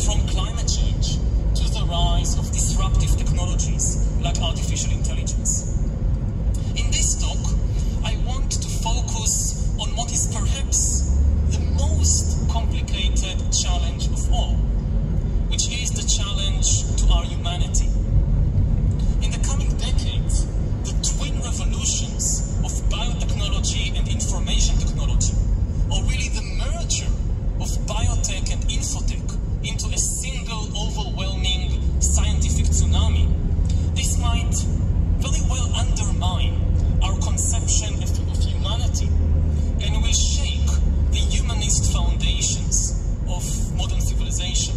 from climate change to the rise of disruptive technologies like artificial intelligence. In this talk, I want to focus on what is perhaps the most complicated challenge of all, which is the challenge to our humanity. In the coming decades, the twin revolutions of biotechnology and information technology, or really the merger of biotech and infotech into a single overwhelming scientific tsunami, this might very well undermine our conception of humanity and will shake the humanist foundations of modern civilization.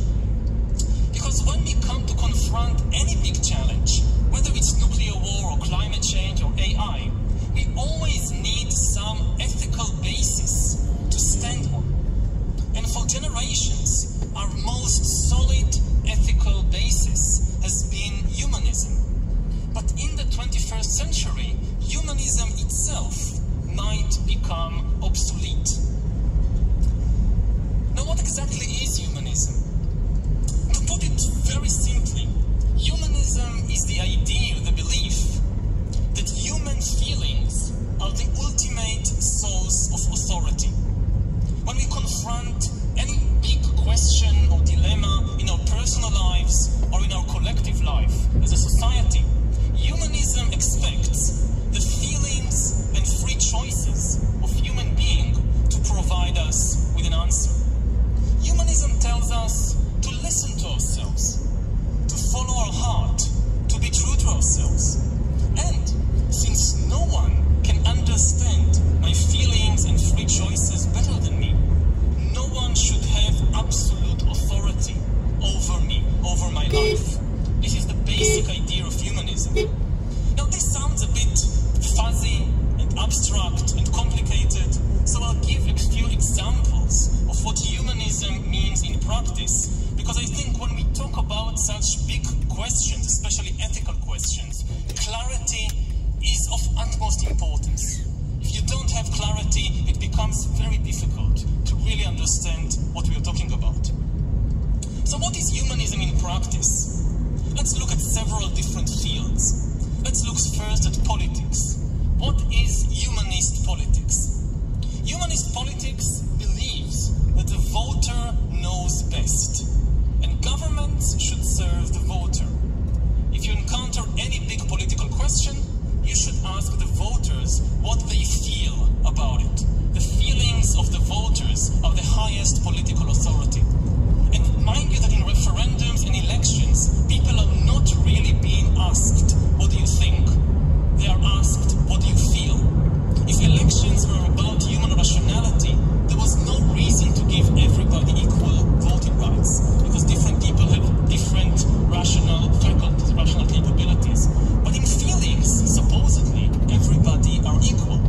Because when we come to confront any big challenge, whether it's nuclear war or climate change or AI, we always need some ethical basis to stand on. And for generations, our most solid ethical basis has been humanism. But in the 21st century, humanism itself might become obsolete. Now, what exactly is humanism? To put it very simply, humanism is the idea, the belief, that human feelings are the ultimate source of authority. When we confront any big question or dilemma in our personal lives or in our collective life as a society, humanism expects the feelings and free choices of human being to provide us with an answer. Humanism tells us to listen to ourselves, to follow our heart, to be true to ourselves. And since no one can understand my feelings and free choices better than me, no one should have absolute authority over me, over my life. This is the basic idea of humanism. Now, this sounds a bit fuzzy and abstract and complicated, so I'll give a few examples of what humanism means in practice, because I think when we talk about such big questions, especially ethical questions, clarity is of utmost importance. If you don't have clarity, it becomes very difficult to really understand what we are talking about. So what is humanism in practice? Let's look at several different fields. Let's look first at politics. What is humanist politics? Humanist politics believes that the voter knows best, and governments should serve the voter. If you encounter any big political question, you should ask the voters what they feel about it. The feelings of the voters are the highest political authority. And mind you that in referendums and elections, people are not really being asked, what do you think? They are asked, what do you feel? If elections were about human rationality, there was no reason to give everybody equal voting rights, because different people have different rational faculties, rational capabilities. But in feelings, supposedly, everybody are equal.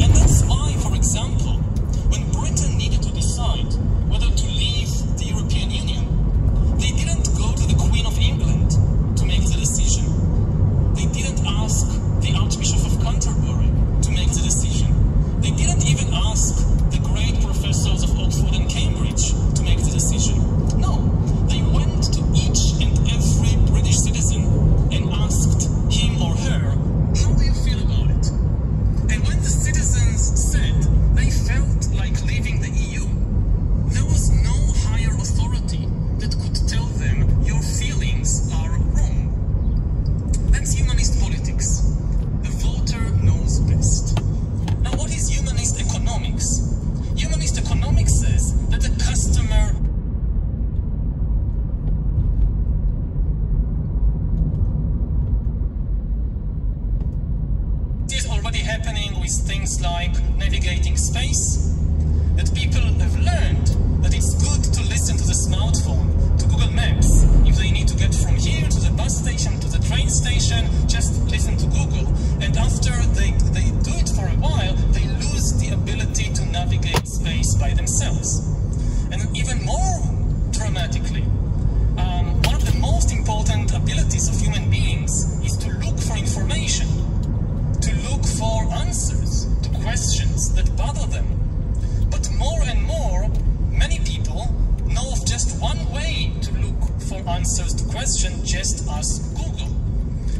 And that's why, for example, when Britain needed to decide whether to leave the European Union, they didn't go to the Queen of England to make the decision. They didn't ask the Archbishop of Canterbury to make the decision. They didn't even ask the great professors of Oxford and Cambridge to make the decision. No, they went to each and every British citizen and asked him or her, how do you feel about it? And when the citizens said they felt like leaving the EU, there was no higher authority that could tell them your feelings are wrong. That's humanist politics. The voter knows best. Now, what is humanist economics? Humanist economics says that the customer is already happening with things like navigating space, that people have learned that it's good to listen to the smartphone, to Google Maps. If they need to get from here to the bus station, to the train station, just listen to Google. And after they do it for a while, they lose the ability to navigate space by themselves. And even more dramatically, one of the most important abilities of human beings is to look for information, to look for answers to questions that bother them. But more and more, many people know of just one way to question, just ask Google.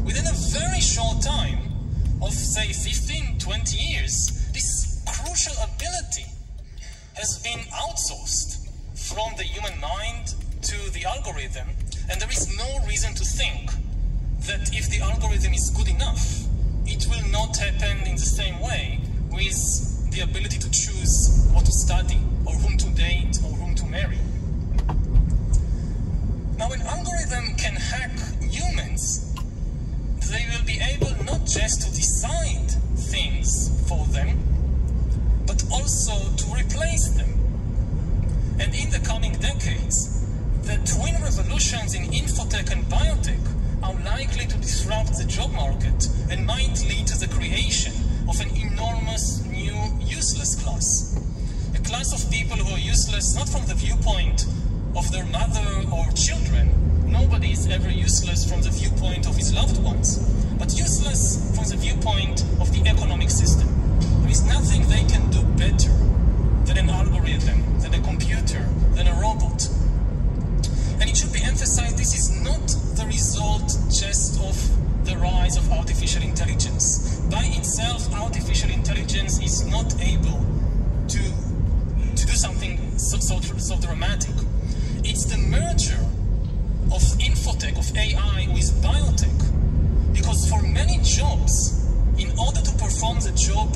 Within a very short time of, say, 15, 20 years, this crucial ability has been outsourced from the human mind to the algorithm, and there is no reason to think that if the algorithm is good enough, it will not happen in the same way with the ability to choose what to study, or whom to date, or whom to marry. Now, an algorithm can hack humans. They will be able not just to decide things for them, but also to replace them. And in the coming decades, the twin revolutions in infotech and biotech are likely to disrupt the job market and might lead to the creation of an enormous new useless class. A class of people who are useless not from the viewpoint of their mother or children. Nobody is ever useless from the viewpoint of his loved ones, but useless from the viewpoint of the economic system. There is nothing they can do better than an algorithm, than a computer, than a robot. And it should be emphasized, this is not the result just of the rise of artificial intelligence. By itself, artificial intelligence is not able to do something so dramatic. It's the merger of infotech, of AI, with biotech. Because for many jobs, in order to perform the job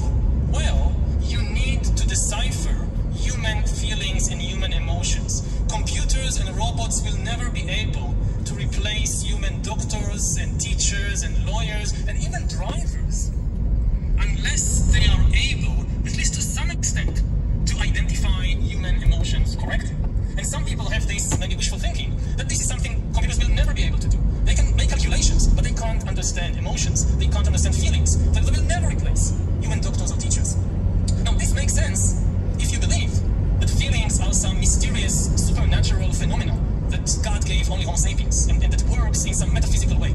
well, you need to decipher human feelings and human emotions. Computers and robots will never be able to replace human doctors and teachers and lawyers and even drivers, unless they are able, at least to some extent, to identify human emotions correctly. And some people have this maybe wishful thinking that this is something computers will never be able to do. They can make calculations, but they can't understand emotions. They can't understand feelings. They will never replace human doctors or teachers. Now, this makes sense if you believe that feelings are some mysterious supernatural phenomena that God gave only Homo sapiens and that works in some metaphysical way.